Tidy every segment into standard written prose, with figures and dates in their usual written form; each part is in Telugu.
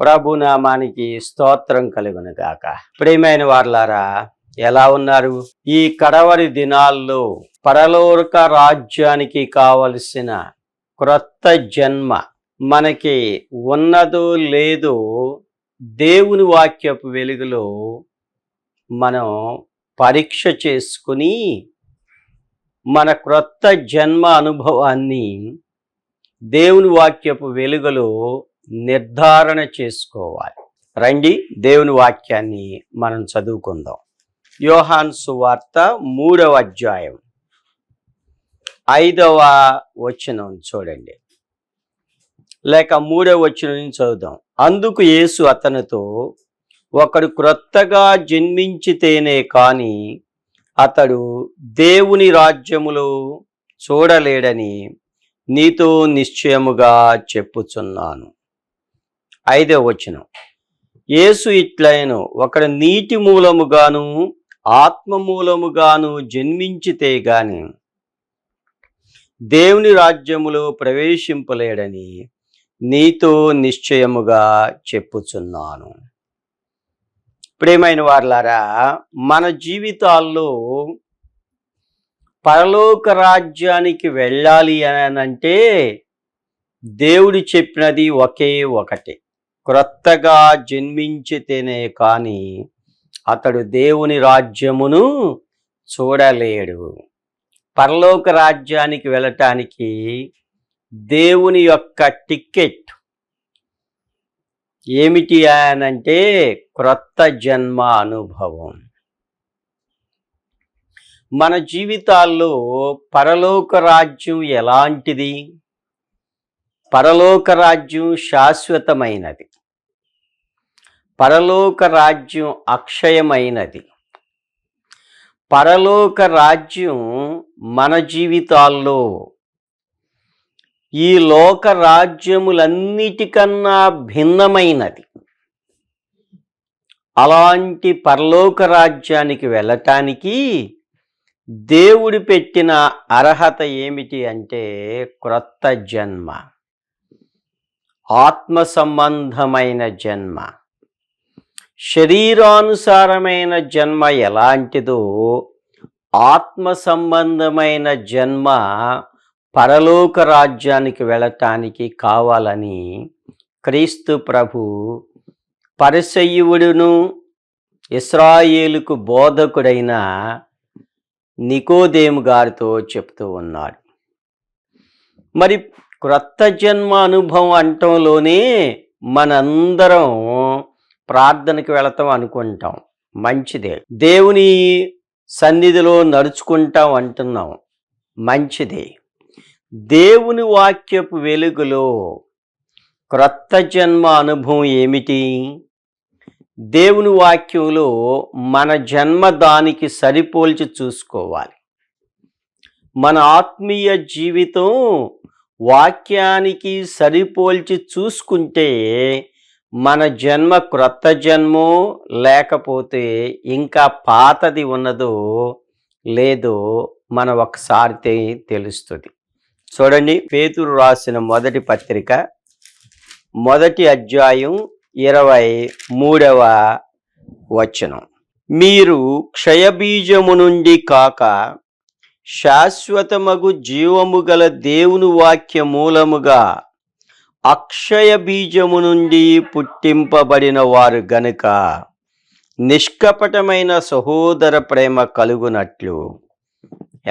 ప్రభునామానికి స్తోత్రం కలుగును గాక. ప్రియమైన వారలారా, ఎలా ఉన్నారు? ఈ కడవరి దినాల్లో పరలోక రాజ్యానికి కావలసిన క్రొత్త జన్మ మనకి ఉన్నదో లేదో దేవుని వాక్యపు వెలుగులో మనం పరీక్ష చేసుకుని మన క్రొత్త జన్మ అనుభవాన్ని దేవుని వాక్యపు వెలుగులో నిర్ధారణ చేసుకోవాలి. రండి, దేవుని వాక్యాన్ని మనం చదువుకుందాం. యోహాను సువార్త 3వ అధ్యాయం 5వ వచనం చూడండి, లేక 3వ వచనం నుంచి చదువుదాం. అందుకు యేసు అతనితో, ఒకడు క్రొత్తగా జన్మించితేనే కాని అతడు దేవుని రాజ్యములో చూడలేడని నీతో నిశ్చయముగా చెప్పుచున్నాను. 5వ వచనం, యేసు ఇట్లైను, ఒకడు నీటి మూలముగాను ఆత్మ మూలముగాను జన్మించితే గాని దేవుని రాజ్యములో ప్రవేశింపలేడని నీతో నిశ్చయముగా చెప్పుచున్నాను. ప్రియమైన వారలారా, మన జీవితాల్లో పరలోక రాజ్యానికి వెళ్ళాలి అని అంటే దేవుడు చెప్పినది ఒకే ఒకటి, క్రొత్తగా జన్మించితేనే కానీ అతడు దేవుని రాజ్యమును చూడలేడు. పరలోక రాజ్యానికి వెళ్ళటానికి దేవుని యొక్క టికెట్ ఏమిటి అనంటే క్రొత్త జన్మ అనుభవం. మన జీవితాల్లో పరలోక రాజ్యం ఎలాంటిది? పరలోక రాజ్యం శాశ్వతమైనది. పరలోక రాజ్యం అక్షయమైనది. పరలోక రాజ్యం మన జీవితాల్లో ఈ లోక రాజ్యములన్నిటికన్నా భిన్నమైనది. అలాంటి పరలోక రాజ్యానికి వెళ్ళటానికి దేవుడు పెట్టిన అర్హత ఏమిటి అంటే క్రొత్త జన్మ, ఆత్మ సంబంధమైన జన్మ. శరీరానుసారమైన జన్మ ఎలాంటిదో ఆత్మ సంబంధమైన జన్మ పరలోక రాజ్యానికి వెళ్ళటానికి కావాలని క్రీస్తు ప్రభు పరిసయ్యుడును ఇశ్రాయేలుకు బోధకుడైన నికోదేము గారితో చెప్తూ ఉన్నాడు. మరి క్రొత్త జన్మ అనుభవం అంటంలోనే మనందరం ప్రార్థనకి వెళతాం అనుకుంటాం, మంచిదే. దేవుని సన్నిధిలో నడుచుకుంటాం అంటున్నాం, మంచిదే. దేవుని వాక్యపు వెలుగులో క్రొత్త జన్మ అనుభవం ఏమిటి? దేవుని వాక్యంలో మన జన్మ దానికి సరిపోల్చి చూసుకోవాలి. మన ఆత్మీయ జీవితం వాక్యానికి సరిపోల్చి చూసుకుంటే మన జన్మ క్రొత్త జన్మో లేకపోతే ఇంకా పాతది ఉన్నదో లేదో మనం ఒకసారి తెలుస్తుంది. చూడండి, పేతురు రాసిన మొదటి పత్రిక 1వ అధ్యాయం 23వ వచనం, మీరు క్షయబీజము నుండి కాక శాశ్వతమగు జీవము గల దేవుని వాక్య మూలముగా అక్షయ బీజము నుండి పుట్టింపబడిన వారు గనుక నిష్కపటమైన సహోదర ప్రేమ కలుగునట్లు.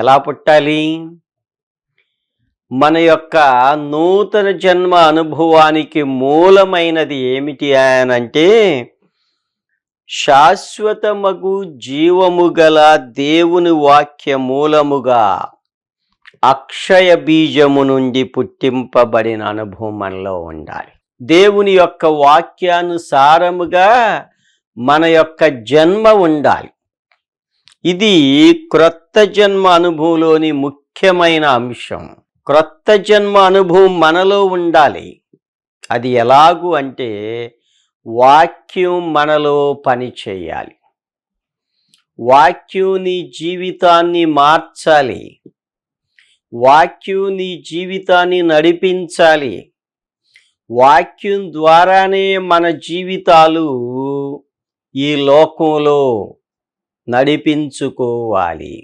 ఎలా పుట్టాలి? మన యొక్క నూతన జన్మ అనుభవానికి మూలమైనది ఏమిటి అనంటే శాశ్వతమగు జీవము గల దేవుని వాక్య మూలముగా అక్షయ బీజము నుండి పుట్టింపబడిన అనుభవం మనలో ఉండాలి. దేవుని యొక్క వాక్యానుసారముగా మన యొక్క జన్మ ఉండాలి. ఇది క్రొత్త జన్మ అనుభవంలోని ముఖ్యమైన అంశం. క్రొత్త జన్మ అనుభవం మనలో ఉండాలి. అది ఎలాగూ అంటే వాక్యం మనలో పని చేయాలి. వాక్యం నీ జీవితాన్ని మార్చాలి. వాక్యం నీ జీవితాన్ని నడిపించాలి. వాక్యం ద్వారానే మన జీవితాలు ఈ లోకంలో నడిపించుకోవాలి.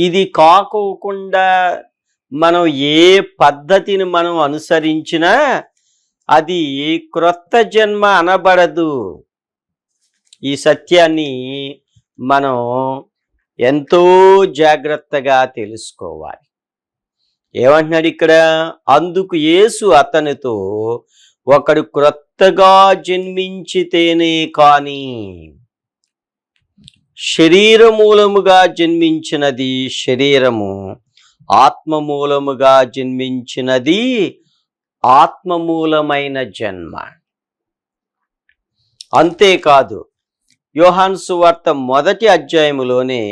ఇది కాకోకుండా మనం ఏ పద్ధతిని మనం అనుసరించినా అది క్రొత్త జన్మ అనబడదు. ఈ సత్యాన్ని మనం ఎంతో జాగ్రత్తగా తెలుసుకోవాలి. ఏమంటున్నాడు ఇక్కడ? అందుకు యేసు అతనితో, ఒకడు క్రొత్తగా జన్మించితేనే కాని శరీర మూలముగా జన్మించినది శరీరము, ఆత్మ మూలముగా జన్మించినది ఆత్మమూలమైన జన్మ. అంతేకాదు, యోహాను సువార్త 1వ అధ్యాయములోనే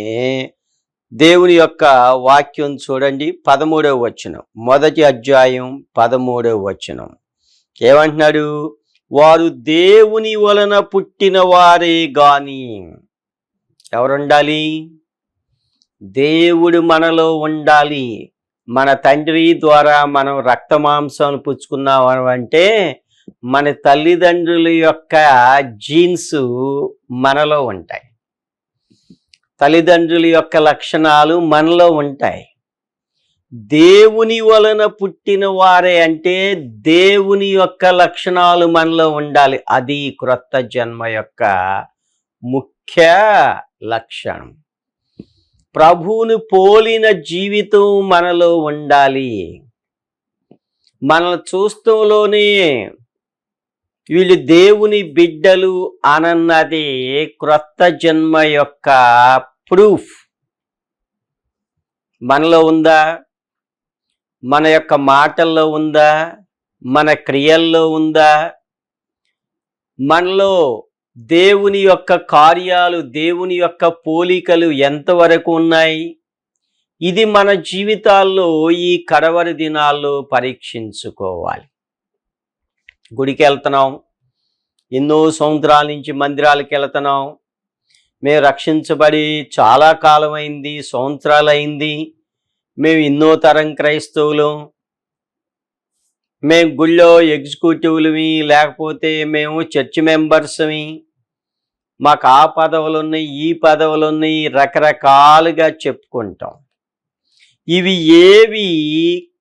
దేవుని యొక్క వాక్యం చూడండి, 13వ వచనం. 1వ అధ్యాయం 13వ వచనం ఏమంటున్నాడు? వారు దేవుని వలన పుట్టిన వారే గాని. ఎవరుండాలి? దేవుడు మనలో ఉండాలి. మన తండ్రి ద్వారా మనం రక్తమాంసాలు పుచ్చుకున్నాం అంటే మన తల్లిదండ్రుల యొక్క జీన్స్ మనలో ఉంటాయి. తల్లిదండ్రుల యొక్క లక్షణాలు మనలో ఉంటాయి. దేవుని వలన పుట్టిన వారే అంటే దేవుని యొక్క లక్షణాలు మనలో ఉండాలి. అది క్రొత్త జన్మ యొక్క ముఖ్య లక్షణం. ప్రభువును పోలిన జీవితం మనలో ఉండాలి. మనల్ని చూస్తూలోనే వీళ్ళు దేవుని బిడ్డలు అనన్నది క్రొత్త జన్మ యొక్క ప్రూఫ్. మనలో ఉందా? మన యొక్క మాటల్లో ఉందా? మన క్రియల్లో ఉందా? మనలో దేవుని యొక్క కార్యాలు, దేవుని యొక్క పోలికలు ఎంతవరకు ఉన్నాయి? ఇది మన జీవితాల్లో ఈ కడవరి దినాల్లో పరీక్షించుకోవాలి. గుడికి వెళ్తున్నాం, ఎన్నో సంవత్సరాల నుంచి మందిరాలకు వెళ్తున్నాం. మేము రక్షించబడి చాలా కాలం అయింది, సంవత్సరాలు అయింది. మేము ఎన్నో తరం క్రైస్తవులు. మేము గుళ్ళో ఎగ్జిక్యూటివ్లమి, లేకపోతే మేము చర్చ్ మెంబర్స్మి. మాకు ఆ పదవులు ఉన్నాయి, ఈ పదవులు ఉన్నాయి, రకరకాలుగా చెప్పుకుంటాం. ఇవి ఏవి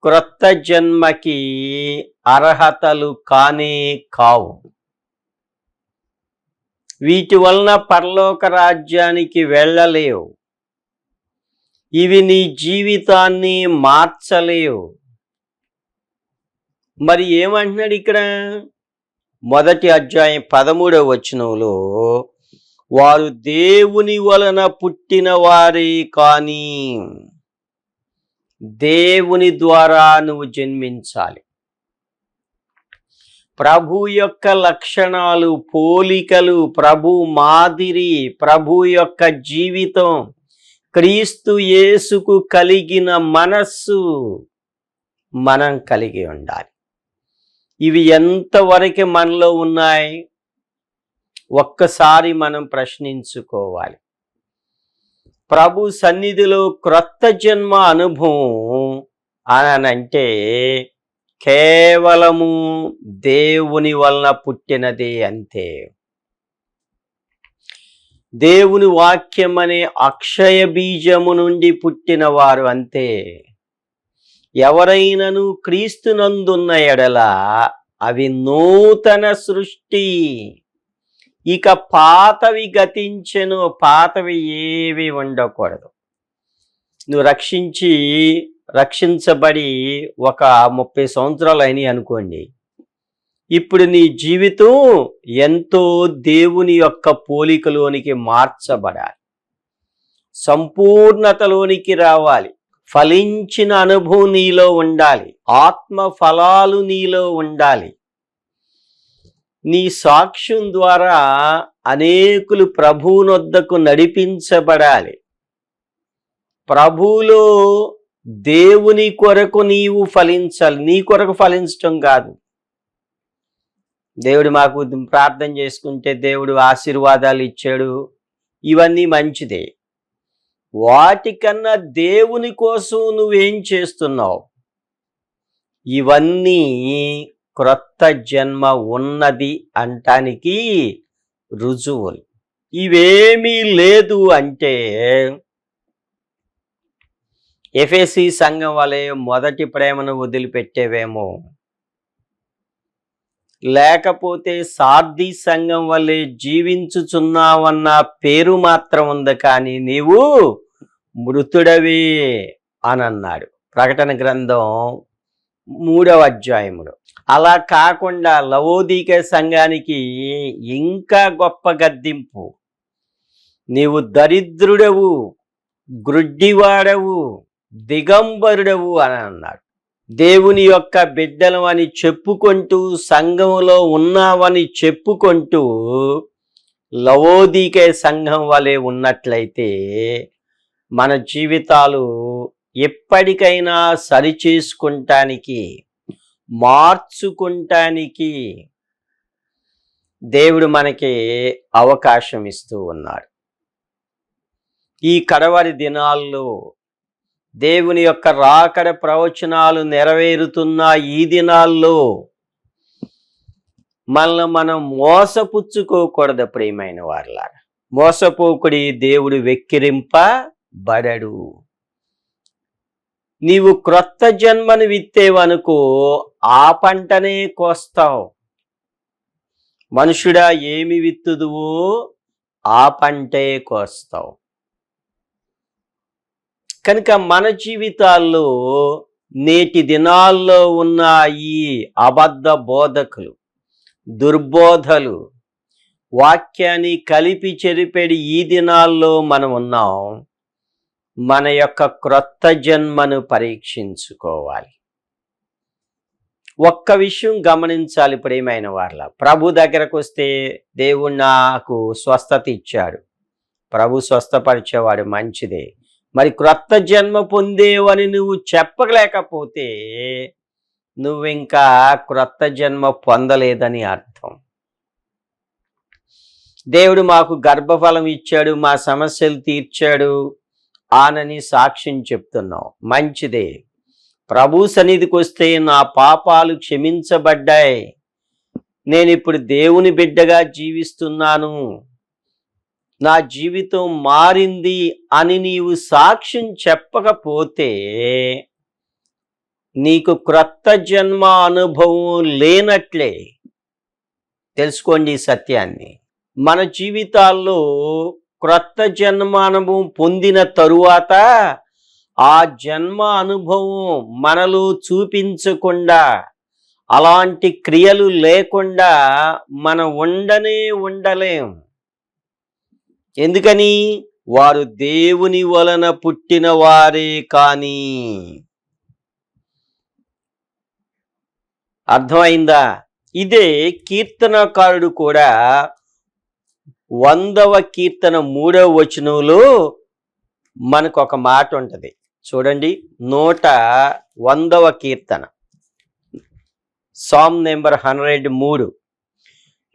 క్రొత్త జన్మకి అర్హతలు కానే కావు. వీటి వలన పరలోక రాజ్యానికి వెళ్ళలేవు. ఇవి నీ జీవితాన్ని మార్చలేవు. మరి ఏమంటున్నాడు ఇక్కడ? 1వ అధ్యాయం 13వ వచనంలో, వారు దేవుని వలన పుట్టిన వారే కానీ. దేవుని ద్వారా నువ్వు జన్మించాలి. ప్రభు యొక్క లక్షణాలు, పోలికలు, ప్రభు మాదిరి, ప్రభు యొక్క జీవితం, క్రీస్తు యేసుకు కలిగిన మనస్సు మనం కలిగి ఉండాలి. ఇవి ఎంతవరకు మనలో ఉన్నాయి? ఒక్కసారి మనం ప్రశ్నించుకోవాలి. ప్రభు సన్నిధిలో క్రొత్త జన్మ అనుభవం అనంటే కేవలము దేవుని వలన పుట్టినదే అంతే. దేవుని వాక్యం అనే అక్షయ బీజము నుండి పుట్టిన వారు అంతే. ఎవరైనను క్రీస్తునందున్న ఎడల అవి నూతన సృష్టి. ఇక పాతవి గతించెను. పాతవి ఏవి ఉండకూడదు. నువ్వు రక్షించబడి ఒక 30 సంవత్సరాలు అయినాయి అనుకోండి. ఇప్పుడు నీ జీవితం ఎంతో దేవుని యొక్క పోలికలోనికి మార్చబడాలి. సంపూర్ణతలోనికి రావాలి. ఫలించిన అనుభవం నీలో ఉండాలి. ఆత్మ ఫలాలు నీలో ఉండాలి. నీ సాక్ష్యం ద్వారా అనేకులు ప్రభువునొద్దకు నడిపించబడాలి. ప్రభువులో దేవుని కొరకు నీవు ఫలించాలి. నీ కొరకు ఫలించటం కాదు. దేవుడు మాకు ప్రార్థన చేసుకుంటే దేవుడు ఆశీర్వాదాలు ఇచ్చాడు, ఇవన్నీ మంచిదే. వాటికన్నా దేవుని కోసం నువ్వేం చేస్తున్నావు? ఇవన్నీ క్రొత్త జన్మ ఉన్నది అంటానికి రుజువులు. ఇవేమీ లేదు అంటే ఎఫెసీ సంఘం వలె మొదటి ప్రేమను వదిలిపెట్టేవేమో, లేకపోతే సార్దీ సంఘం వలె జీవించుచున్నావన్న పేరు మాత్రం ఉంది, కానీ నీవు మృతుడవే అని అన్నాడు ప్రకటన గ్రంథం 3వ అధ్యాయములో. అలా కాకుండా లవోదీకే సంఘానికి ఇంకా గొప్ప గద్దింపు, నీవు దరిద్రుడవు, గ్రుడ్డివాడవు, దిగంబరుడవు అని అన్నాడు. దేవుని యొక్క బిడ్డలం అని చెప్పుకుంటూ, సంఘములో ఉన్నావని చెప్పుకుంటూ లవోదీకే సంఘం వలె ఉన్నట్లయితే మన జీవితాలు ఎప్పటికైనా సరిచేసుకుంటానికి, మార్చుకుంటానికి దేవుడు మనకి అవకాశం ఇస్తూ ఉన్నాడు. ఈ కడవరి దినాల్లో దేవుని యొక్క రాకడ ప్రవచనాలు నెరవేరుతున్న ఈ దినాల్లో మనల్ని మనం మోసపుచ్చుకోకూడదు ప్రియమైన వారలారా. మోసపోకుడి, దేవుడు వెక్కిరింపబడడు. నీవు క్రొత్త జన్మను విత్తేవనుకో, ఆ పంటనే కోస్తావు. మనుషుడా, ఏమి విత్తుదువో ఆ పంటే కోస్తావు. కనుక మన జీవితాల్లో నేటి దినాల్లో ఉన్న ఈ అబద్ధ బోధకులు, దుర్బోధలు, వాక్యాన్ని కలిపి చెరిపెడి ఈ దినాల్లో మనం ఉన్నాం. మన యొక్క క్రొత్త జన్మను పరీక్షించుకోవాలి. ఒక్క విషయం గమనించాలి ప్రియమైన వారలా, ప్రభు దగ్గరకు వస్తే దేవుడు నాకు స్వస్థత ఇచ్చాడు, ప్రభు స్వస్థపరిచేవాడు, మంచిదే. మరి క్రొత్త జన్మ పొందేవని నువ్వు చెప్పలేకపోతే నువ్వింకా క్రొత్త జన్మ పొందలేదని అర్థం. దేవుడు మాకు గర్భఫలం ఇచ్చాడు, మా సమస్యలు తీర్చాడు ఆనని సాక్ష్యం చెప్తున్నావు, మంచిదే. ప్రభు సన్నిధికి వస్తే నా పాపాలు క్షమించబడ్డాయి, నేను ఇప్పుడు దేవుని బిడ్డగా జీవిస్తున్నాను, నా జీవితం మారింది అని నీవు సాక్ష్యం చెప్పకపోతే నీకు క్రొత్త జన్మ అనుభవం లేనట్లే. తెలుసుకోండి ఈ సత్యాన్ని. మన జీవితాల్లో క్రొత్త జన్మ అనుభవం పొందిన తరువాత ఆ జన్మ అనుభవం మనలో చూపించకుండా, అలాంటి క్రియలు లేకుండా మనం ఉండలేం. ఎందుకని? వారు దేవుని వలన పుట్టిన వారే కాని. అర్థమైందా? ఇదే కీర్తనకారుడు కూడా 100వ కీర్తన 3వ వచనంలో మనకు ఒక మాట ఉంటుంది చూడండి. 100వ కీర్తన, సామ్ నెంబర్ 103.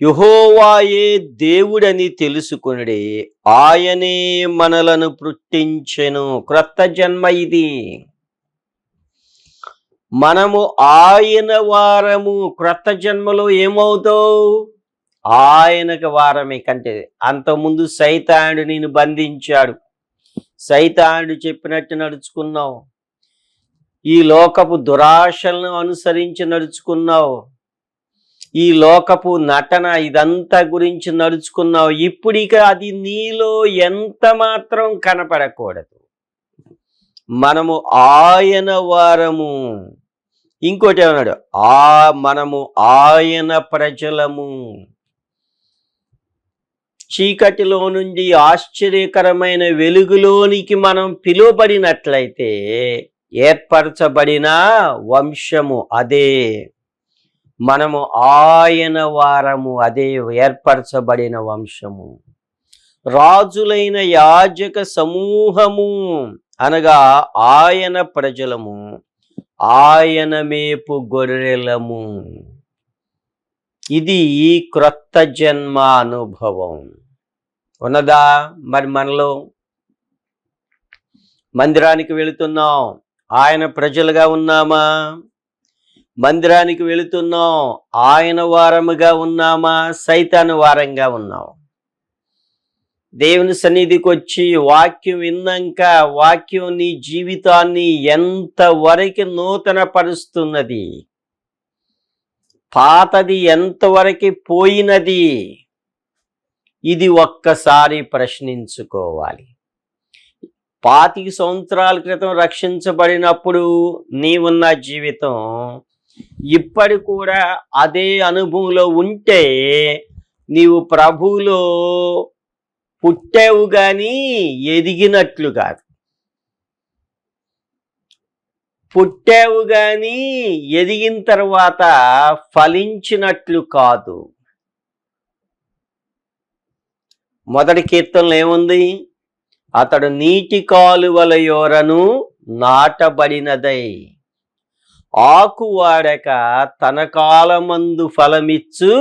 యెహోవాయే దేవుడని తెలుసుకొనుడి, ఆయనే మనలను పుట్టించెను. క్రొత్త జన్మ ఇది. మనము ఆయన వారము. క్రొత్త జన్మలో ఏమవుతావు? ఆయనకు వారమే. కంటే అంతకుముందు సైతానుడు నిన్ను బంధించాడు, సైతానుడు చెప్పినట్టు నడుచుకున్నావు, ఈ లోకపు దురాశలను అనుసరించి నడుచుకున్నావు, ఈ లోకపు నటన ఇదంతా గురించి నడుచుకున్నావు. ఇప్పుడిక అది నీలో ఎంత మాత్రం కనపడకూడదు. మనము ఆయన వారము. ఇంకోటి ఏమన్నాడు? మనము ఆయన ప్రజలము. చీకటిలో నుండి ఆశ్చర్యకరమైన వెలుగులోనికి మనం పిలువబడినట్లయితే ఏర్పరచబడిన వంశము అదే. మనము ఆయన వారము, అదే ఏర్పరచబడిన వంశము. రాజులైన యాజక సమూహము అనగా ఆయన ప్రజలము, ఆయన మేపు గొర్రెలము. ఇది క్రొత్త జన్మ అనుభవం ఉన్నదా? మరి మనలో మందిరానికి వెళుతున్నాం, ఆయన ప్రజలుగా ఉన్నామా? మందిరానికి వెళుతున్నాం, ఆయన వారముగా ఉన్నామా, సైతాను వారంగా ఉన్నాం? దేవుని సన్నిధికి వచ్చి వాక్యం విన్నాక వాక్యం నీ జీవితాన్ని ఎంతవరకు నూతన పరుస్తున్నది, పాతది ఎంతవరకు పోయినది, ఇది ఒక్కసారి ప్రశ్నించుకోవాలి. 25 సంవత్సరాల క్రితం రక్షించబడినప్పుడు నీవున్న జీవితం ఇప్పటి కూడా అదే అనుభవంలో ఉంటే నీవు ప్రభువులో పుట్టావు గాని ఎదిగినట్లు కాదు, పుట్టావు గాని ఎదిగిన తర్వాత ఫలించినట్లు కాదు. మొదటి కీర్తనలో ఏముంది? అతడు నీటి కాలువల యోరను నాటబడినదై ఆకు వాడక తన కాలమందు ఫలమిచ్చు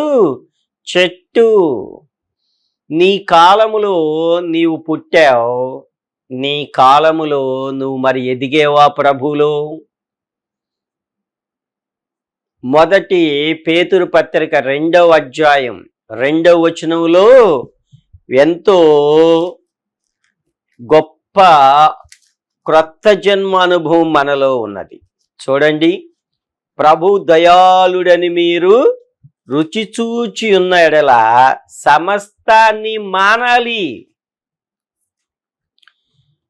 చెట్టు. నీ కాలములో నీవు పుట్టావు, నీ కాలములో నువ్వు మరి ఎదిగేవా ప్రభువులో? మొదటి పేతురు పత్రిక 2వ అధ్యాయం 2వ వచనంలో ఎంతో గొప్ప క్రొత్త జన్మ అనుభవం మనలో ఉన్నది. చూడండి, ప్రభు దయాళుడని మీరు రుచి చూచి ఉన్న ఎడల సమస్తాన్ని మానాలి.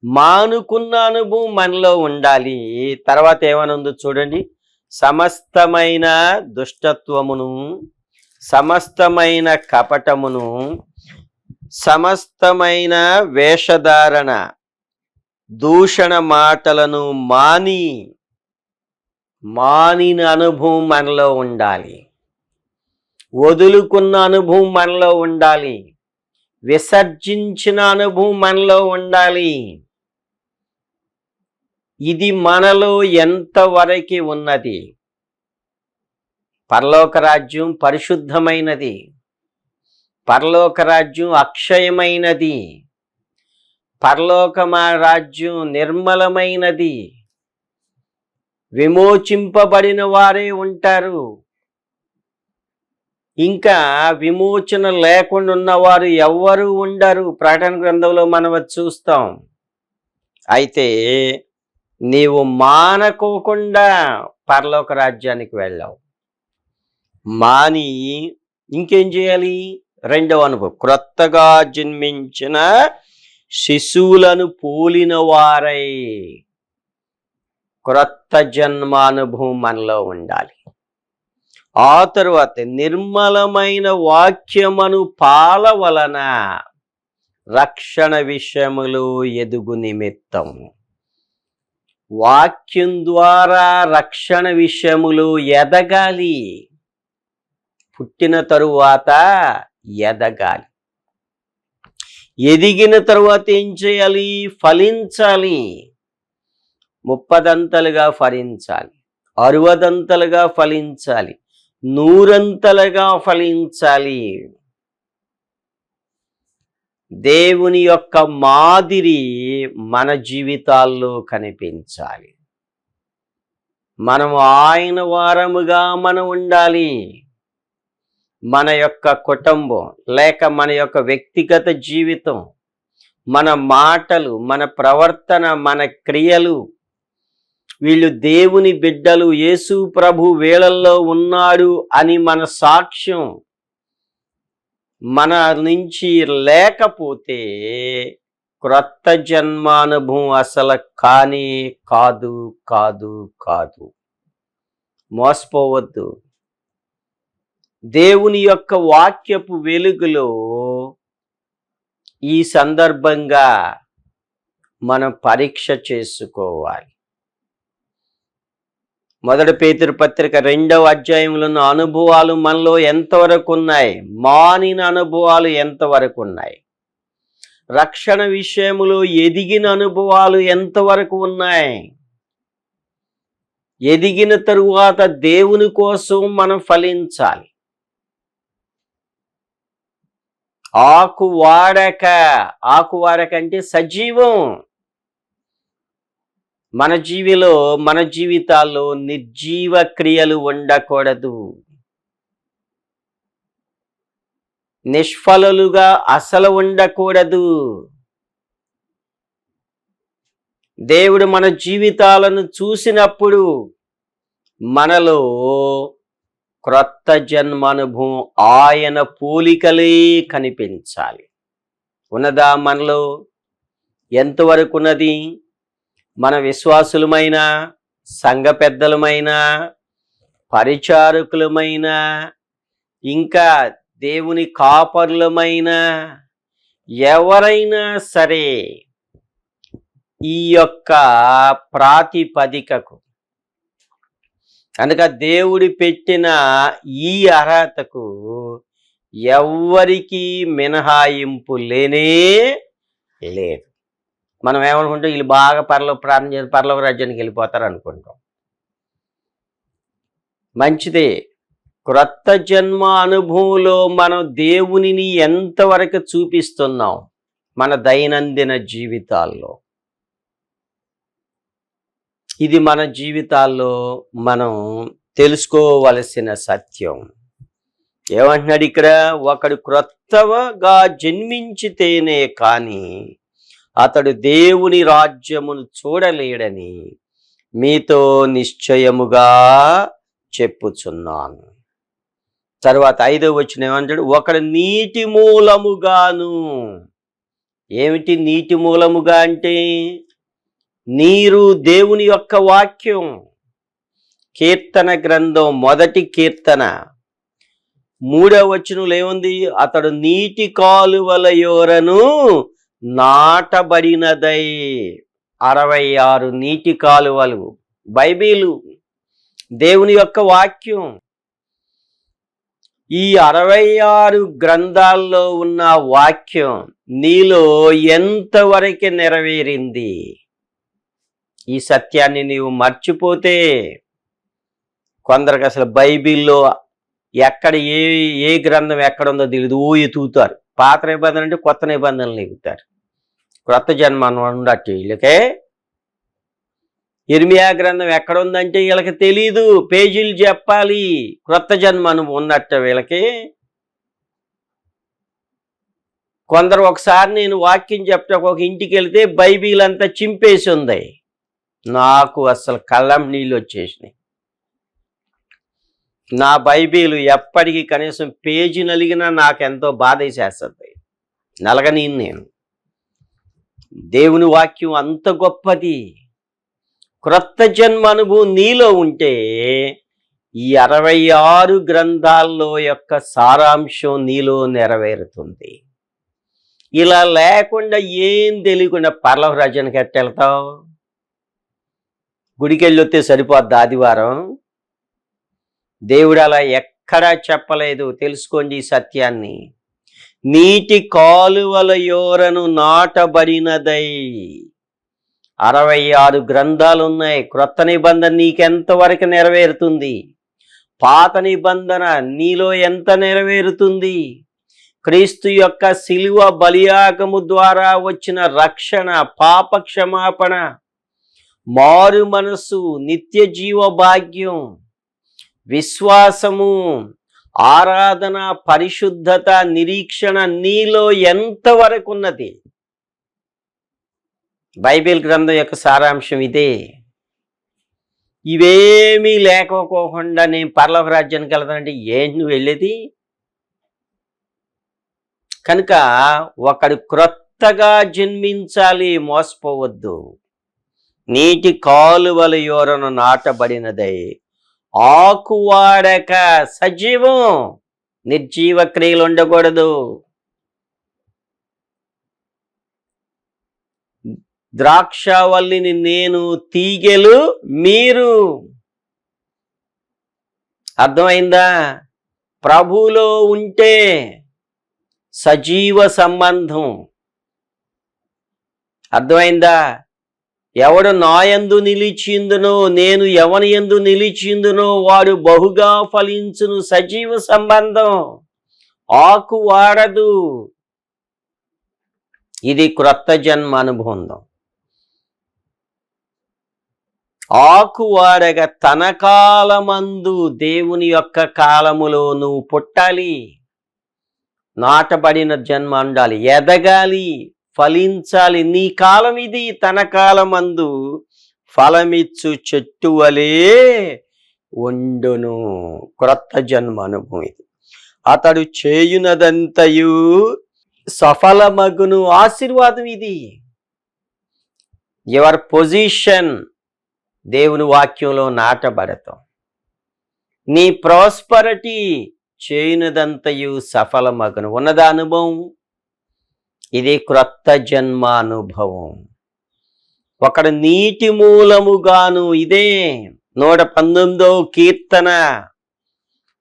మానుకున్న అనుభవం మనలో ఉండాలి. తర్వాత ఏమనుందో చూడండి, సమస్తమైన దుష్టత్వమును, సమస్తమైన కపటమును, సమస్తమైన వేషధారణ, దూషణ మాటలను మానిన అనుభవం మనలో ఉండాలి. వదులుకున్న అనుభవం మనలో ఉండాలి. విసర్జించిన అనుభవం మనలో ఉండాలి. ఇది మనలో ఎంతవరకు ఉన్నది? పరలోక రాజ్యం పరిశుద్ధమైనది, పరలోక రాజ్యం అక్షయమైనది, పరలోక రాజ్యం నిర్మలమైనది. విమోచింపబడిన వారే ఉంటారు. ఇంకా విమోచన లేకుండా ఉన్నవారు ఎవ్వరూ ఉండరు. ప్రకటన గ్రంథంలో మనం చూస్తాం. అయితే నీవు మానకోకుండా పరలోక రాజ్యానికి వెళ్ళావు. మాని ఇంకేం చేయాలి? 2వ అనుభవం, క్రొత్తగా జన్మించిన శిశువులను పోలిన వారై క్రొత్త జన్మానుభవం మనలో ఉండాలి. ఆ తరువాత నిర్మలమైన వాక్యమును పాల వలన రక్షణ విషయములు ఎదుగు నిమిత్తం. వాక్యం ద్వారా రక్షణ విషయములు ఎదగాలి. పుట్టిన తరువాత ఎదగాలి. ఎదిగిన తరువాత ఏం చేయాలి? ఫలించాలి. 30 ఫలించాలి, 60 ఫలించాలి, 100 ఫలించాలి. దేవుని యొక్క మాదిరి మన జీవితాల్లో కనిపించాలి. మనము ఆయన వారముగా మనం ఉండాలి. మన యొక్క కుటుంబం లేక మన యొక్క వ్యక్తిగత జీవితం, మన మాటలు, మన ప్రవర్తన, మన క్రియలు, వీళ్ళు దేవుని బిడ్డలు, యేసు ప్రభు వీళ్ళల్లో ఉన్నాడు అని మన సాక్ష్యం మన నుంచి లేకపోతే క్రొత్త జన్మానుభవం అసలు కానే కాదు కాదు కాదు. మోసపోవద్దు. దేవుని యొక్క వాక్యపు వెలుగులో ఈ సందర్భంగా మనం పరీక్ష చేసుకోవాలి. మొదటి పేతురు పత్రిక 2వ అధ్యాయంలోని అనుభవాలు మనలో ఎంతవరకు ఉన్నాయి? మానిన అనుభవాలు ఎంతవరకు ఉన్నాయి? రక్షణ విషయములో ఎదిగిన అనుభవాలు ఎంతవరకు ఉన్నాయి? ఎదిగిన తరువాత దేవుని కోసం మనం ఫలించాలి. ఆకు వాడక అంటే సజీవం. మన జీవితాల్లో నిర్జీవ క్రియలు ఉండకూడదు. నిష్ఫలులుగా అసలు ఉండకూడదు. దేవుడు మన జీవితాలను చూసినప్పుడు మనలో క్రొత్త జన్మ అనుభవం ఆయన పోలికలే కనిపించాలి. ఉన్నదా మనలో? ఎంతవరకు ఉన్నది? మన విశ్వాసులమైన, సంఘ పెద్దలమైన, పరిచారకులమైన, ఇంకా దేవుని కాపరులమైన ఎవరైనా సరే ఈ యొక్క ప్రాతిపదికకు కనుక దేవుడి పెట్టిన ఈ అర్హతకు ఎవ్వరికీ మినహాయింపు లేనే లేదు. మనం ఏమనుకుంటాం, వీళ్ళు బాగా ప్రార్థన చేసి పరలోక రాజ్యానికి వెళ్ళిపోతారు అనుకుంటాం. మంచిదే. క్రొత్త జన్మ అనుభవంలో మనం దేవునిని ఎంతవరకు చూపిస్తున్నాం మన దైనందిన జీవితాల్లో? ఇది మన జీవితాల్లో మనం తెలుసుకోవలసిన సత్యం. ఏమంటున్నాడు ఇక్కడ? ఒకడు క్రొత్తగా జన్మించితేనే కానీ అతడు దేవుని రాజ్యమును చూడలేడని మీతో నిశ్చయముగా చెప్పుచున్నాను. తర్వాత 5వ వచనం ఏమంటాడు? ఒకడు నీటి మూలముగాను. ఏమిటి నీటి మూలముగా అంటే? నీరు దేవుని యొక్క వాక్యం. కీర్తన గ్రంథం 1వ కీర్తన 3వ వచనంలో ఏముంది? అతడు నీటి కాలువల యోరను నాటబడినదై. 66 నీటి కాలువలు. బైబిలు దేవుని యొక్క వాక్యం. ఈ 66 గ్రంథాల్లో ఉన్న వాక్యం నీలో ఎంతవరకు నెరవేరింది? ఈ సత్యాన్ని నీవు మర్చిపోతే, కొందరికి అసలు బైబిల్లో ఎక్కడ ఏ గ్రంథం ఎక్కడుందో తెలియదు, ఎతుకుతారు. పాత నిబంధన అంటే కొత్త నిబంధనలు ఎగుతారు. క్రొత్త జన్మ ఉండట్టు వీళ్ళకే. ఇర్మియా గ్రంథం ఎక్కడుందంటే వీళ్ళకి తెలీదు, పేజీలు చెప్పాలి. క్రొత్త జన్మ ఉన్నట్టు వీళ్ళకి. కొందరు ఒకసారి నేను వాక్యం చెప్తా ఒక ఇంటికి వెళితే బైబిల్ అంతా చింపేసి ఉంది. నాకు అసలు కళ్ళం నీళ్ళు వచ్చేసినాయి. నా బైబిల్ ఎప్పటికీ కనీసం పేజీ నలిగినా నాకెంతో బాధ వేసేస్తుంది. నలగని నేను. దేవుని వాక్యం అంత గొప్పది. క్రొత్త జన్మ అనుభవం నీలో ఉంటే ఈ 66 గ్రంథాల్లో యొక్క సారాంశం నీలో నెరవేరుతుంది. ఇలా లేకుండా ఏం తెలియకుండా పరలోక రాజ్యానికి ఎట్టెళ్తావు? గుడికి వెళ్ళొస్తే సరిపోద్ది ఆదివారం? దేవుడు అలా ఎక్కడా చెప్పలేదు. తెలుసుకోండి ఈ సత్యాన్ని. నీటి కాలువల యోరను నాటబడినదై. 66 గ్రంథాలు ఉన్నాయి. క్రొత్త నిబంధన నీకెంతవరకు నెరవేరుతుంది? పాత నిబంధన నీలో ఎంత నెరవేరుతుంది? క్రీస్తు యొక్క శిలువ బలియాగము ద్వారా వచ్చిన రక్షణ, పాప క్షమాపణ, మారు మనసు, నిత్య జీవ భాగ్యం, విశ్వాసము, ఆరాధన, పరిశుద్ధత, నిరీక్షణ నీలో ఎంతవరకు ఉన్నది? బైబిల్ గ్రంథం యొక్క సారాంశం ఇదే. ఇవేమీ లేకపోకుండా నేను పరలోక రాజ్యానికి వెళ్తానంటే ఏంటి నువ్వు వెళ్ళేది? కనుక ఒకడు క్రొత్తగా జన్మించాలి, మోసపోవద్దు. నీటి కాలువల యోరను నాటబడినదై ఆకువాడక సజీవం, నిర్జీవ క్రియలు ఉండకూడదు. ద్రాక్షవల్లిని నేను, తీగెలు మీరు. అర్థమైందా? ప్రభువులో ఉంటే సజీవ సంబంధం. అర్థమైందా? ఎవడు నాయందు నిలిచిందునో, నేను ఎవని యందు నిలిచిందునో వాడు బహుగా ఫలించును. సజీవ సంబంధం. ఆకు వాడదు. ఇది క్రొత్త జన్మ అనుభవం. ఆకువాడగా తన కాలమందు దేవుని యొక్క కాలములో నువ్వు పుట్టాలి, నాటబడిన జన్మ ఉండాలి, ఎదగాలి, ఫలించాలి. నీ కాలం ఇది. తన కాలమందు ఫలమిచ్చు చెట్టు వలె ఉండును. క్రొత్త జన్మ అనుభవం ఇది. అతడు చేయునదంతయు సఫలమగును. ఆశీర్వాదం ఇది. యువర్ పొజిషన్ దేవుని వాక్యంలో నాటబడతాం. నీ ప్రాస్పరిటీ చేయునదంతయు సఫలమగును. ఉన్నదా అనుభవం? ఇది క్రొత్త జన్మ అనుభవం. ఒకడు నీటి మూలముగాను. ఇదే 119వ కీర్తన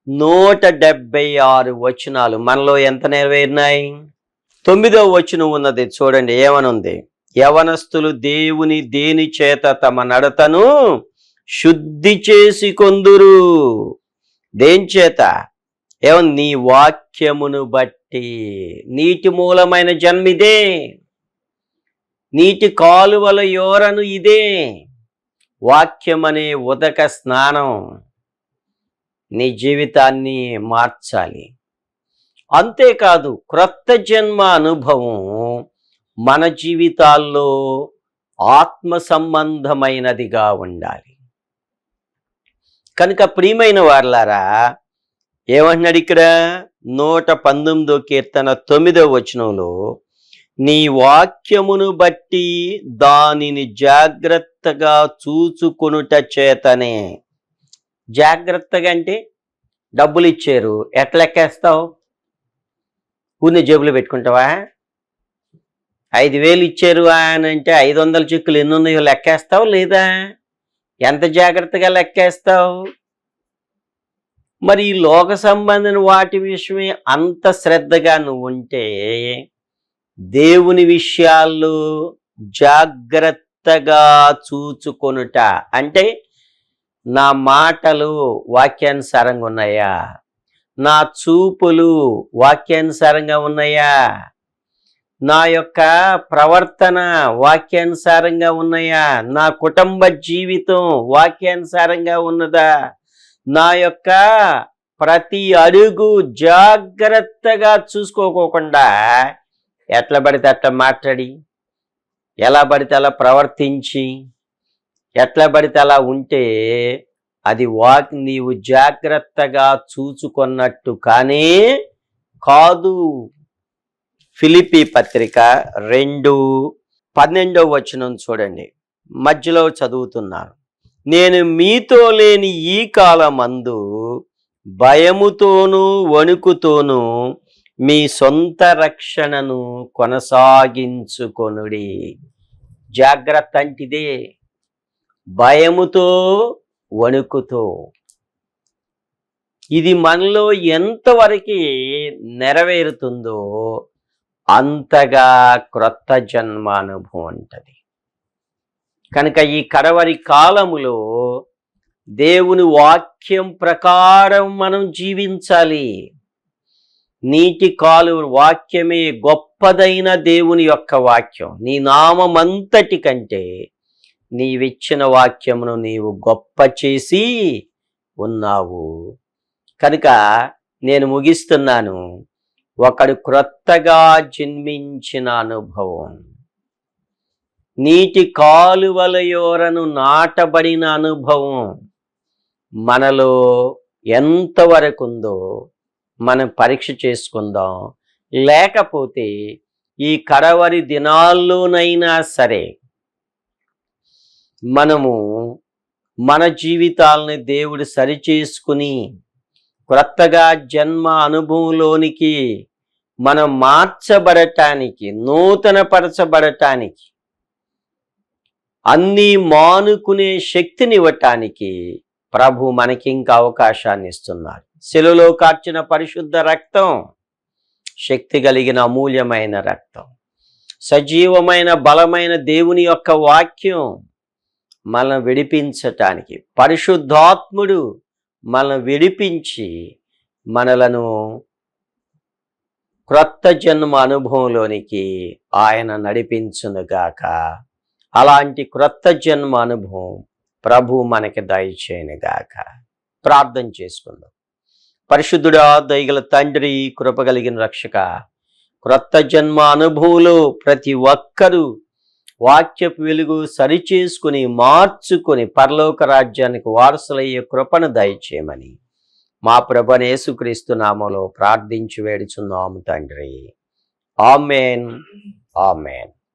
176 వచనాలు. మనలో ఎంత నెరవేరినాయి? 9వ వచనం ఉన్నది చూడండి, ఏమనుంది? యవనస్తులు దేవుని దేని చేత తమ నడతను శుద్ధి చేసి కొందురు. దేని చేత? నీ వాక్యమును బట్టి. నీటి మూలమైన జన్మిదే. నీటి కాలువల యోరను ఇదే. వాక్యం అనే ఉదక స్నానం నీ జీవితాన్ని మార్చాలి. అంతేకాదు, క్రొత్త జన్మ అనుభవం మన జీవితాల్లో ఆత్మ సంబంధమైనదిగా ఉండాలి. కనుక ప్రియమైన వారలారా, ఏమంటున్నాడు ఇక్కడ 119వ కీర్తన 9వ వచనంలో, నీ వాక్యమును బట్టి దానిని జాగ్రత్తగా చూచుకొనుట చేతనే. జాగ్రత్తగా అంటే డబ్బులు ఇచ్చారు, ఎట్లా లెక్కేస్తావు? ఊరిని జేబులో పెట్టుకుంటావా? 5,000 ఇచ్చారు అని అంటే 500 చెక్కులు ఎన్ని ఉన్నాయో లెక్కేస్తావు లేదా? ఎంత జాగ్రత్తగా లెక్కేస్తావు? మరి ఈ లోక సంబంధించిన వాటి విషయమే అంత శ్రద్ధగా నువ్వు ఉంటే, దేవుని విషయాల్లో జాగ్రత్తగా చూచుకొనుట అంటే, నా మాటలు వాక్యానుసారంగా ఉన్నాయా? నా చూపులు వాక్యానుసారంగా ఉన్నాయా? నా యొక్క ప్రవర్తన వాక్యానుసారంగా ఉన్నాయా? నా కుటుంబ జీవితం వాక్యానుసారంగా ఉన్నదా? నా యొక్క ప్రతి అడుగు జాగ్రత్తగా చూసుకోకుండా ఎట్లా పడితే అట్లా మాట్లాడి, ఎలా పడితే అలా ప్రవర్తించి, ఎట్లా పడితే అలా ఉంటే అది నీవు జాగ్రత్తగా చూచుకున్నట్టు కానే కాదు. ఫిలిప్పీ పత్రిక 2:12వ వచనం చూడండి, మధ్యలో చదువుతున్నాను. నేను మీతో లేని ఈ కాలమందు భయముతోనూ వణుకుతోనూ మీ సొంత రక్షణను కొనసాగించుకొనుడి. జాగ్రత్త అంటిదే. భయముతో, వణుకుతో. ఇది మనలో ఎంతవరకు నెరవేరుతుందో అంతగా క్రొత్త జన్మ అనుభవం ఉంటుంది. కనుక ఈ కడవరి కాలములో దేవుని వాక్యం ప్రకారం మనం జీవించాలి. నీటి కాలు వాక్యమే గొప్పదైన దేవుని యొక్క వాక్యం. నీ నామమంతటి కంటే నీవిచ్చిన వాక్యమును నీవు గొప్ప చేసి ఉన్నావు. కనుక నేను ముగిస్తున్నాను. ఒకడు క్రొత్తగా జన్మించిన అనుభవం, నీటి కాలువల యోరను నాటబడిన అనుభవం మనలో ఎంతవరకు ఉందో మనం పరీక్ష చేసుకుందాం. లేకపోతే ఈ కడవరి దినాల్లోనైనా సరే మనము మన జీవితాలని దేవుడు సరిచేసుకుని క్రొత్తగా జన్మ అనుభవంలోనికి మనం మార్చబడటానికి, నూతనపరచబడటానికి, అన్నీ మానుకునే శక్తినివ్వటానికి ప్రభు మనకి ఇంకా అవకాశాన్ని ఇస్తున్నారు. శిలువలో కార్చిన పరిశుద్ధ రక్తం శక్తి కలిగిన అమూల్యమైన రక్తం, సజీవమైన బలమైన దేవుని యొక్క వాక్యం మనల్ని విడిపించటానికి, పరిశుద్ధాత్ముడు మనల్ని విడిపించి మనలను క్రొత్త జన్మ అనుభవంలోనికి ఆయన నడిపించునుగాక. అలాంటి క్రొత్త జన్మ అనుభవం ప్రభు మనకి దయచేయనుగాక. ప్రార్థన చేసుకుందాం. పరిశుద్ధుడా, దయగల తండ్రి, కృపగలిగిన రక్షక, క్రొత్త జన్మ అనుభవులు ప్రతి ఒక్కరూ వాక్యపు వెలుగు సరిచేసుకుని మార్చుకొని పరలోక రాజ్యానికి వారసులయ్యే కృపను దయచేయమని మా ప్రభువైన యేసుక్రీస్తు నామములో ప్రార్థించి వేడుచున్నాము తండ్రి. ఆమేన్. ఆమేన్.